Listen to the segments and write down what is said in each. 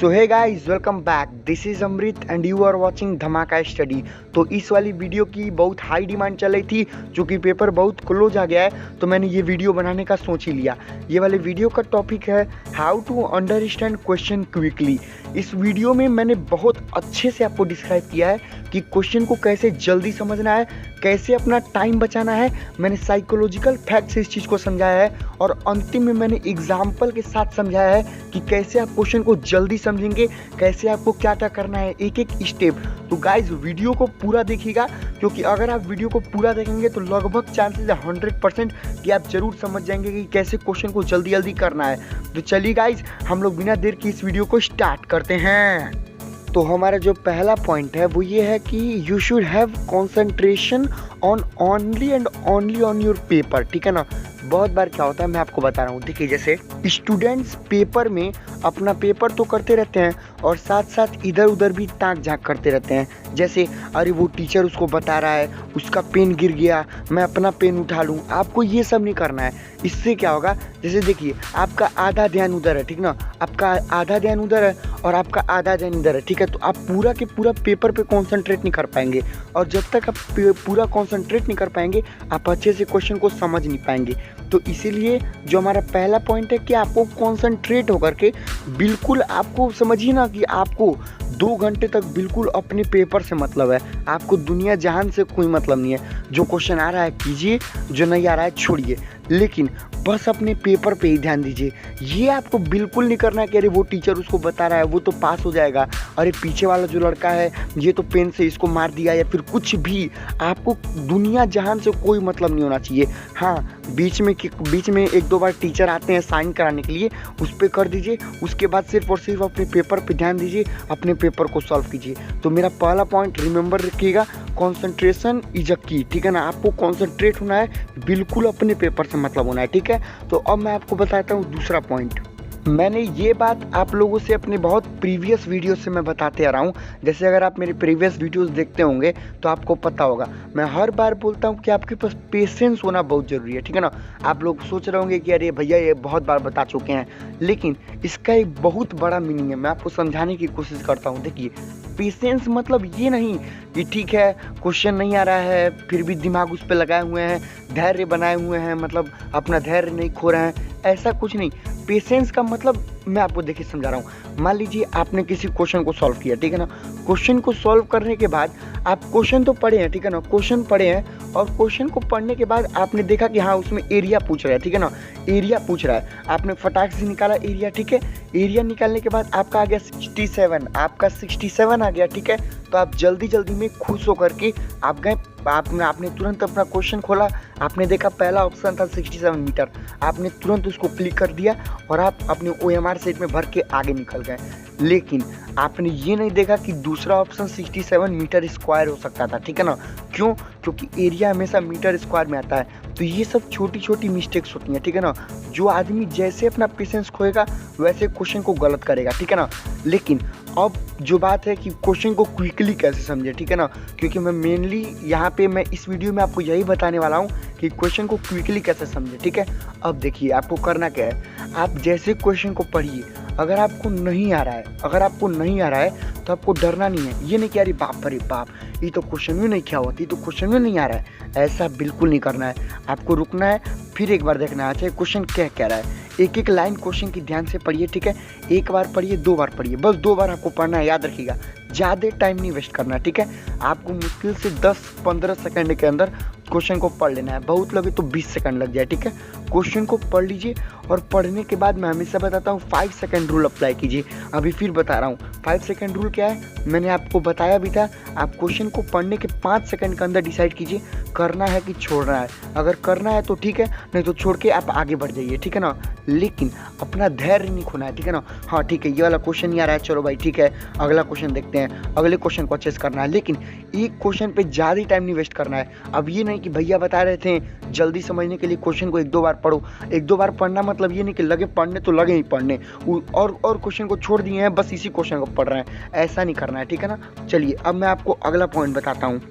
So hey guys, welcome back. This is Amrit and you are watching Dhamaka study. तो इस वाली video की बहुत हाई डिमांड चल रही थी, चूँकि पेपर बहुत क्लोज आ गया है तो मैंने ये वीडियो बनाने का सोच ही लिया। ये वाले वीडियो का टॉपिक है how to understand question quickly. इस वीडियो में मैंने बहुत अच्छे से आपको डिस्क्राइब किया है कि क्वेश्चन को कैसे जल्दी समझना है, कैसे अपना टाइम बचाना है। मैंने साइकोलॉजिकल फैक्ट से इस चीज़ को समझाया है और अंतिम में मैंने एग्जाम्पल के साथ समझाया है कि कैसे आप क्वेश्चन को जल्दी समझेंगे, कैसे आपको क्या क्या करना है, एक एक स्टेप। तो गाइज वीडियो को पूरा देखिएगा, क्योंकि अगर आप वीडियो को पूरा देखेंगे तो लगभग चांसेस है 100% कि आप जरूर समझ जाएंगे कि कैसे क्वेश्चन को जल्दी जल्दी करना है। तो चलिए गाइज, हम लोग बिना देर की इस वीडियो को स्टार्ट करते हैं। तो हमारा जो पहला पॉइंट है वो ये है कि you should have concentration on only and only on your paper. ठीक है ना। बहुत बार क्या होता है मैं आपको बता रहा हूँ। देखिए, जैसे स्टूडेंट्स पेपर में अपना पेपर तो करते रहते हैं और साथ साथ इधर उधर भी ताक झाँक करते रहते हैं। जैसे अरे वो टीचर उसको बता रहा है, उसका पेन गिर गया, मैं अपना पेन उठा लूँ। आपको ये सब नहीं करना है। इससे क्या होगा, जैसे देखिए आपका आधा ध्यान उधर है, ठीक ना, आपका आधा ध्यान उधर है और आपका आधा ध्यान इधर है। ठीक है, तो आप पूरा के पूरा पेपर पे कंसंट्रेट नहीं कर पाएंगे और जब तक आप पूरा कंसंट्रेट नहीं कर पाएंगे आप अच्छे से क्वेश्चन को समझ नहीं पाएंगे। तो इसीलिए जो हमारा पहला पॉइंट है कि आपको कंसंट्रेट होकर के बिल्कुल, आपको समझिए ना कि आपको 2 घंटे तक बिल्कुल अपने पेपर से मतलब है। आपको दुनिया जहान से कोई मतलब नहीं है। जो क्वेश्चन आ रहा है कीजिए, जो नहीं आ रहा है छोड़िए, लेकिन बस अपने पेपर पे ही ध्यान दीजिए। ये आपको बिल्कुल नहीं करना है कि अरे वो टीचर उसको बता रहा है वो तो पास हो जाएगा, अरे पीछे वाला जो लड़का है ये तो पेन से इसको मार दिया, या फिर कुछ भी। आपको दुनिया जहान से कोई मतलब नहीं होना चाहिए। हाँ, बीच में 1-2 बार टीचर आते हैं साइन कराने के लिए, उस पर कर दीजिए। उसके बाद सिर्फ और सिर्फ अपने पेपर पे ध्यान दीजिए, अपने पेपर को सॉल्व कीजिए। तो मेरा पहला पॉइंट रिमेंबर रखिएगा, कंसंट्रेशन इज अ की। ठीक है ना। आपको कंसंट्रेट होना है, बिल्कुल अपने पेपर से मतलब होना है। ठीक है। तो अब मैं आपको बताता हूँ दूसरा पॉइंट। मैंने ये बात आप लोगों से अपने बहुत प्रीवियस वीडियो से मैं बताते आ रहा हूँ। जैसे अगर आप मेरे प्रीवियस वीडियोस देखते होंगे तो आपको पता होगा, मैं हर बार बोलता हूँ कि आपके पास पेशेंस होना बहुत ज़रूरी है। ठीक है ना। आप लोग सोच रहे होंगे कि अरे भैया ये बहुत बार बता चुके हैं, लेकिन इसका एक बहुत बड़ा मीनिंग है। मैं आपको समझाने की कोशिश करता हूँ। देखिए, पेशेंस मतलब ये नहीं कि ठीक है क्वेश्चन नहीं आ रहा है फिर भी दिमाग उस पर लगाए हुए हैं, धैर्य बनाए हुए हैं, मतलब अपना धैर्य नहीं खो रहे हैं, ऐसा कुछ नहीं। पेशेंस का मतलब मैं आपको देखिए समझा रहा हूँ। मान लीजिए आपने किसी क्वेश्चन को सॉल्व किया, ठीक है ना। क्वेश्चन को सॉल्व करने के बाद आप क्वेश्चन तो पढ़े हैं, ठीक है ना, क्वेश्चन पढ़े हैं और क्वेश्चन को पढ़ने के बाद आपने देखा कि हाँ उसमें एरिया पूछ रहा है, ठीक है ना, एरिया पूछ रहा है। आपने फटाक से निकाला एरिया, ठीक है। एरिया निकालने के बाद आपका आ गया 67, आपका 67 आ गया, ठीक है। तो आप जल्दी जल्दी में खुश होकर के आप गए, आपने तुरंत अपना क्वेश्चन खोला, आपने देखा पहला ऑप्शन था 67 मीटर, आपने तुरंत उसको क्लिक कर दिया और आप अपने OMR सेट में भर के आगे निकल गए। लेकिन आपने ये नहीं देखा कि दूसरा ऑप्शन 67 मीटर स्क्वायर हो सकता था। ठीक है ना। क्यों? क्योंकि एरिया हमेशा मीटर स्क्वायर में आता है। तो ये सब छोटी छोटी मिस्टेक्स होती हैं। ठीक है ना। जो आदमी जैसे अपना पेशेंस खोएगा वैसे क्वेश्चन को गलत करेगा। ठीक है ना। लेकिन अब जो बात है कि क्वेश्चन को क्विकली कैसे समझे, ठीक है ना, क्योंकि मैं मेनली यहाँ पे मैं इस वीडियो में आपको यही बताने वाला हूँ कि क्वेश्चन को क्विकली कैसे समझे। ठीक है। अब देखिए आपको करना क्या है, आप जैसे क्वेश्चन को पढ़िए, अगर आपको नहीं आ रहा है तो आपको डरना नहीं है। ये नहीं कि अरे बाप रे बाप, ये तो क्वेश्चन में नहीं क्या होती, तो क्वेश्चन में नहीं आ रहा है, ऐसा बिल्कुल नहीं करना है। आपको रुकना है, फिर एक बार देखना है अच्छा क्वेश्चन क्या कह रहा है। एक एक लाइन क्वेश्चन की ध्यान से पढ़िए। ठीक है। एक बार पढ़िए, 2 बार पढ़िए, बस 2 बार आपको पढ़ना है, याद रखिएगा। ज़्यादा टाइम नहीं वेस्ट करना है। ठीक है। आपको मुश्किल से 10-15 सेकंड के अंदर क्वेश्चन को पढ़ लेना है, बहुत लगे तो 20 सेकंड लग जाए। ठीक है। क्वेश्चन को पढ़ लीजिए और पढ़ने के बाद मैं हमेशा बताता हूँ 5 सेकंड रूल अप्लाई कीजिए। अभी फिर बता रहा हूँ 5 सेकंड रूल क्या है, मैंने आपको बताया भी था। आप क्वेश्चन को पढ़ने के 5 सेकंड के अंदर डिसाइड कीजिए करना है कि छोड़ना है। अगर करना है तो ठीक है, नहीं तो छोड़ के आप आगे बढ़ जाइए। ठीक है ना। लेकिन अपना धैर्य नहीं खोना है। ठीक है ना। हाँ ठीक है, ये वाला क्वेश्चन नहीं आ रहा है, चलो भाई ठीक है अगला क्वेश्चन देखते हैं, अगले क्वेश्चन को अच्छे से करना है, लेकिन एक क्वेश्चन पे ज़्यादा टाइम नहीं वेस्ट करना है। अब ये नहीं कि भैया बता रहे थे जल्दी समझने के लिए क्वेश्चन को 1-2 बार पढ़ो। 1-2 बार पढ़ना मतलब ये नहीं कि लगे पढ़ने तो लगे ही पढ़ने और क्वेश्चन को छोड़ दिए हैं, बस इसी क्वेश्चन को पढ़ रहे हैं, ऐसा नहीं करना है। ठीक है ना। चलिए अब मैं आपको अगला पॉइंट बताता हूँ।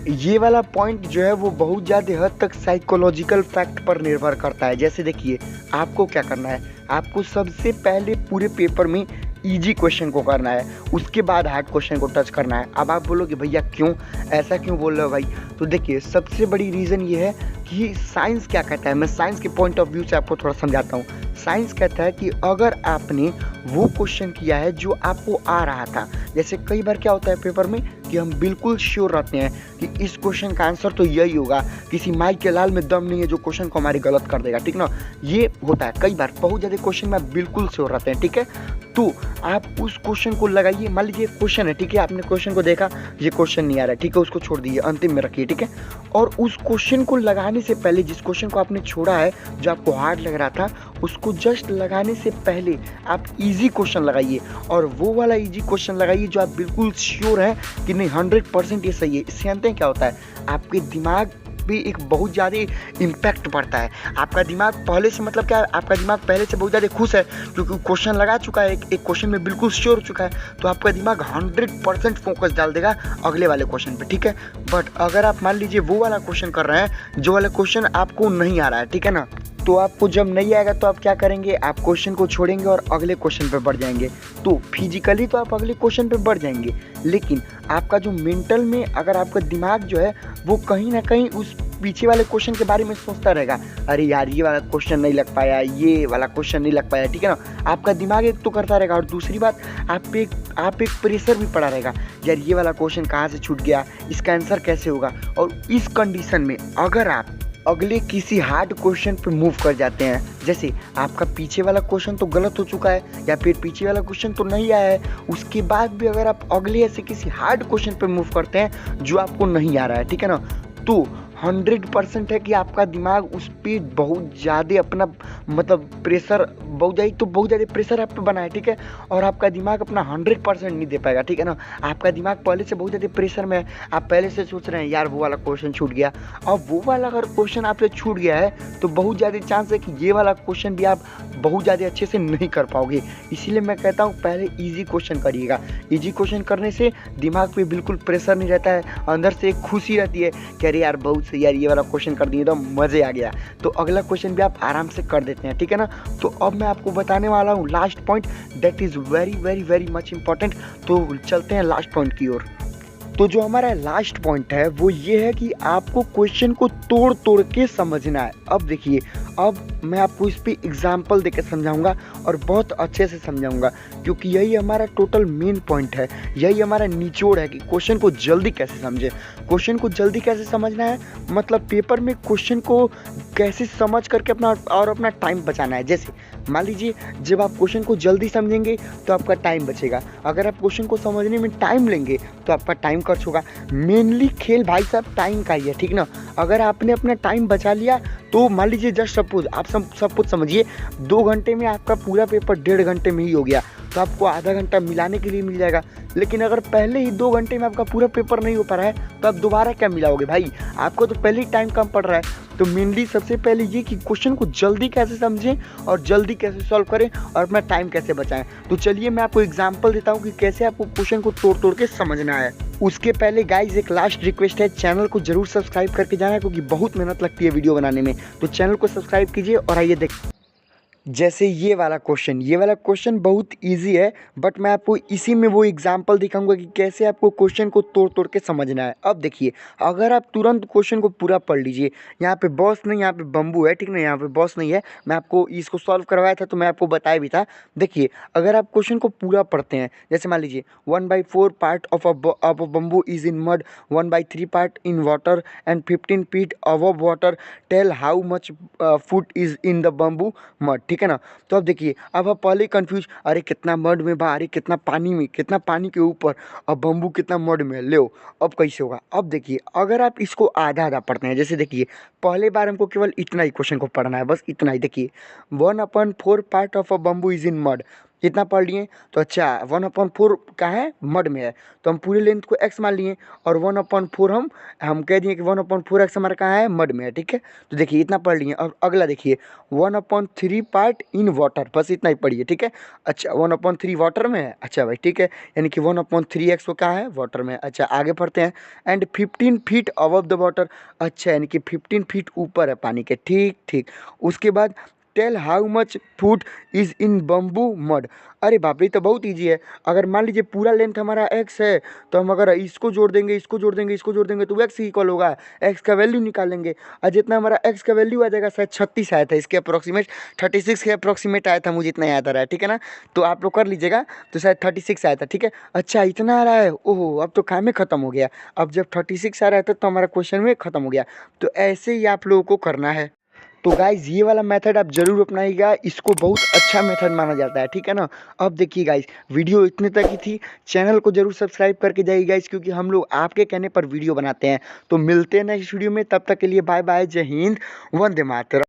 ये वाला पॉइंट जो है वो बहुत ज़्यादा हद तक साइकोलॉजिकल फैक्ट पर निर्भर करता है। जैसे देखिए आपको क्या करना है, आपको सबसे पहले पूरे पेपर में इजी क्वेश्चन को करना है, उसके बाद हार्ड क्वेश्चन को टच करना है। अब आप बोलोगे भैया क्यों, ऐसा क्यों बोल रहे हो भाई? तो देखिए, सबसे बड़ी रीज़न ये है कि साइंस क्या कहता है। मैं साइंस के पॉइंट ऑफ व्यू से आपको थोड़ा समझाता हूँ। साइंस कहता है कि अगर आपने वो क्वेश्चन किया है जो आपको आ रहा था, जैसे कई बार क्या होता है पेपर में कि हम बिल्कुल श्योर रहते हैं कि इस क्वेश्चन का आंसर तो यही होगा, किसी माई के लाल में दम नहीं है जो क्वेश्चन को हमारे गलत कर देगा, ठीक ना। ये होता है कई बार, बहुत ज़्यादा क्वेश्चन में आप बिल्कुल श्योर रहते हैं, ठीक है। तो आप उस क्वेश्चन को लगाइए। मान लीजिए क्वेश्चन है, ठीक है, आपने क्वेश्चन को देखा, ये क्वेश्चन नहीं आ रहा है, ठीक है, उसको छोड़ दीजिए, अंतिम में रखिए, ठीक है। और उस क्वेश्चन को लगाने से पहले, जिस क्वेश्चन को आपने छोड़ा है जो आपको हार्ड लग रहा था, उसको जस्ट लगाने से पहले आप इजी क्वेश्चन लगाइए, और वो वाला इजी क्वेश्चन लगाइए जो आप बिल्कुल श्योर हैं कि नहीं 100% ये सही है। इससे जानते हैं क्या होता है, आपके दिमाग भी एक बहुत ज़्यादा इम्पैक्ट पड़ता है। आपका दिमाग पहले से, मतलब क्या, आपका दिमाग पहले से बहुत ज़्यादा खुश है क्योंकि क्वेश्चन लगा चुका है, एक क्वेश्चन में बिल्कुल श्योर हो चुका है, तो आपका दिमाग 100% फोकस डाल देगा अगले वाले क्वेश्चन पे, ठीक है। बट अगर आप मान लीजिए वो वाला क्वेश्चन कर रहे हैं जो वाला क्वेश्चन आपको नहीं आ रहा है, ठीक है ना, तो आपको जब नहीं आएगा तो आप क्या करेंगे, आप क्वेश्चन को छोड़ेंगे और अगले क्वेश्चन पे बढ़ जाएंगे। तो फिजिकली तो आप अगले क्वेश्चन पे बढ़ जाएंगे, लेकिन आपका जो मेंटल में, अगर आपका दिमाग जो है वो कहीं ना कहीं उस पीछे वाले क्वेश्चन के बारे में सोचता रहेगा, अरे यार ये वाला क्वेश्चन नहीं लग पाया, ये वाला क्वेश्चन नहीं लग पाया, ठीक है ना। आपका दिमाग एक तो करता रहेगा, और दूसरी बात आप एक प्रेशर भी पड़ा रहेगा, यार ये वाला क्वेश्चन कहाँ से छूट गया, इसका आंसर कैसे होगा। और इस कंडीशन में अगर आप अगले किसी हार्ड क्वेश्चन पे मूव कर जाते हैं, जैसे आपका पीछे वाला क्वेश्चन तो गलत हो चुका है या फिर पीछे वाला क्वेश्चन तो नहीं आया है, उसके बाद भी अगर आप अगले ऐसे किसी हार्ड क्वेश्चन पे मूव करते हैं जो आपको नहीं आ रहा है, ठीक है ना, तो 100% है कि आपका दिमाग उस पर बहुत ज़्यादा अपना, मतलब प्रेशर, बहुत ज़्यादा प्रेशर आप पे बना है, ठीक है। और आपका दिमाग अपना 100% नहीं दे पाएगा, ठीक है ना। आपका दिमाग पहले से बहुत ज़्यादा प्रेशर में है, आप पहले से सोच रहे हैं यार वो वाला क्वेश्चन छूट गया, और वो वाला अगर क्वेश्चन आपसे छूट गया है तो बहुत ज़्यादा चांस है कि ये वाला क्वेश्चन भी आप बहुत ज़्यादा अच्छे से नहीं कर पाओगे। इसीलिए मैं कहता हूँ पहले ईजी क्वेश्चन करिएगा। ईजी क्वेश्चन करने से दिमाग पे बिल्कुल प्रेशर नहीं रहता है, अंदर से एक खुशी रहती है कि अरे यार बहुत सही, यार ये वाला क्वेश्चन कर दिए तो मज़े आ गया, तो अगला क्वेश्चन भी आप आराम से कर देते हैं, ठीक है ना। तो अब मैं आपको बताने वाला हूँ last point, that is very very very much important. तो चलते हैं लास्ट पॉइंट की ओर। तो जो हमारा लास्ट पॉइंट है वो ये है कि आपको क्वेश्चन को तोड़ तोड़ के समझना है। अब देखिए, अब मैं आपको इस पे एग्जाम्पल देकर समझाऊंगा और बहुत अच्छे से समझाऊंगा, क्योंकि यही हमारा टोटल मेन पॉइंट है, यही हमारा निचोड़ है कि क्वेश्चन को जल्दी कैसे समझे। क्वेश्चन को जल्दी कैसे समझना है, मतलब पेपर में क्वेश्चन को कैसे समझ करके अपना टाइम बचाना है। जैसे मान लीजिए जब आप क्वेश्चन को जल्दी समझेंगे तो आपका टाइम बचेगा, अगर आप क्वेश्चन को समझने में टाइम लेंगे तो आपका टाइम खर्च होगा। मेनली खेल भाई साहब टाइम का ही है, ठीक ना। अगर आपने अपना टाइम बचा लिया तो मान लीजिए जस्ट सपोज, आप सब कुछ समझिए 2 घंटे में आपका पूरा पेपर 1.5 घंटे में ही हो गया, तो आपको आधा घंटा मिलाने के लिए मिल जाएगा। लेकिन अगर पहले ही 2 घंटे में आपका पूरा पेपर नहीं हो पा रहा है तो आप दोबारा क्या मिलाओगे भाई, आपको तो पहले ही टाइम कम पड़ रहा है। तो मेनली सबसे पहले ये कि क्वेश्चन को जल्दी कैसे समझें और जल्दी कैसे सॉल्व करें और अपना टाइम कैसे बचाएं। तो चलिए मैं आपको एग्जांपल देता हूं कि कैसे आपको क्वेश्चन को तोड़ तोड़ के समझना है। उसके पहले गाइज एक लास्ट रिक्वेस्ट है, चैनल को जरूर सब्सक्राइब करके जाना, क्योंकि बहुत मेहनत लगती है वीडियो बनाने में। तो चैनल को सब्सक्राइब कीजिए और आइए देख। जैसे ये वाला क्वेश्चन बहुत इजी है, बट मैं आपको इसी में वो एग्जांपल दिखाऊंगा कि कैसे आपको क्वेश्चन को तोड़ तोड़ के समझना है। अब देखिए, अगर आप तुरंत क्वेश्चन को पूरा पढ़ लीजिए, यहाँ पे बॉस नहीं, यहाँ पे बम्बू है, ठीक ना, यहाँ पे बॉस नहीं है। मैं आपको इसको सॉल्व करवाया था तो मैं आपको बताया भी था। देखिए, अगर आप क्वेश्चन को पूरा पढ़ते हैं, जैसे मान लीजिए 1/4 part of a bamboo is in mud, 1/3 part in water and 15 feet above water, tell how much foot is in the bamboo mud, ठीक है ना। तो अब देखिए, अब आप पहले कंफ्यूज, अरे कितना मड में बा, अरे कितना पानी में, कितना पानी के ऊपर, अब बम्बू कितना मड में, ले अब कैसे होगा। अब देखिए, अगर आप इसको आधा आधा पढ़ते हैं, जैसे देखिए पहले बार हमको केवल इतना ही क्वेश्चन को पढ़ना है, बस इतना ही। देखिए 1/4 part of a bamboo is in mud, कितना पढ़ लिए, तो अच्छा 1/4 कहाँ है, मड में है, तो हम पूरे लेंथ को x मान लिए, और 1/4 हम कह दिए कि 1/4x हमारा कहाँ है, मड में है, ठीक है। तो देखिए इतना पढ़ लिए। और अगला देखिए 1/3 पार्ट इन वाटर, बस इतना ही पढ़िए, ठीक है। अच्छा 1/3 वाटर में है, अच्छा भाई ठीक है, यानी कि 1/3x को कहाँ है, वाटर में है। अच्छा आगे पढ़ते हैं, and 15 feet above the water, अच्छा यानी कि 15 फीट ऊपर है पानी के, ठीक ठीक। उसके बाद tell how much foot is in bamboo mud. अरे बाप रे, तो बहुत ईजी है। अगर मान लीजिए पूरा लेंथ हमारा x है, तो हम अगर इसको जोड़ देंगे, इसको जोड़ देंगे, इसको जोड़ देंगे, तो x इक्वल होगा, x का वैल्यू निकालेंगे। और जितना हमारा x का वैल्यू आ जाएगा, शायद 36 आया था, इसके अप्रोक्सीमेट 36 के अप्रोक्सीमेट आया था, मुझे इतना याद आ रहा है, ठीक है ना। तो आप लोग कर लीजिएगा, तो शायद 36 आया था, ठीक है। अच्छा इतना आ रहा है, ओहो अब तो काम ही खत्म हो गया। अब जब 36 आ रहा था तो हमारा क्वेश्चन में खत्म हो गया। तो ऐसे ही आप लोगों को करना है। तो गाइज ये वाला मेथड आप जरूर अपनाइएगा, इसको बहुत अच्छा मेथड माना जाता है, ठीक है ना। अब देखिए गाइज, वीडियो इतने तक ही थी। चैनल को जरूर सब्सक्राइब करके जाइए गाइज, क्योंकि हम लोग आपके कहने पर वीडियो बनाते हैं। तो मिलते हैं नेक्स्ट वीडियो में, तब तक के लिए बाय बाय, जय हिंद, वंदे मातरम।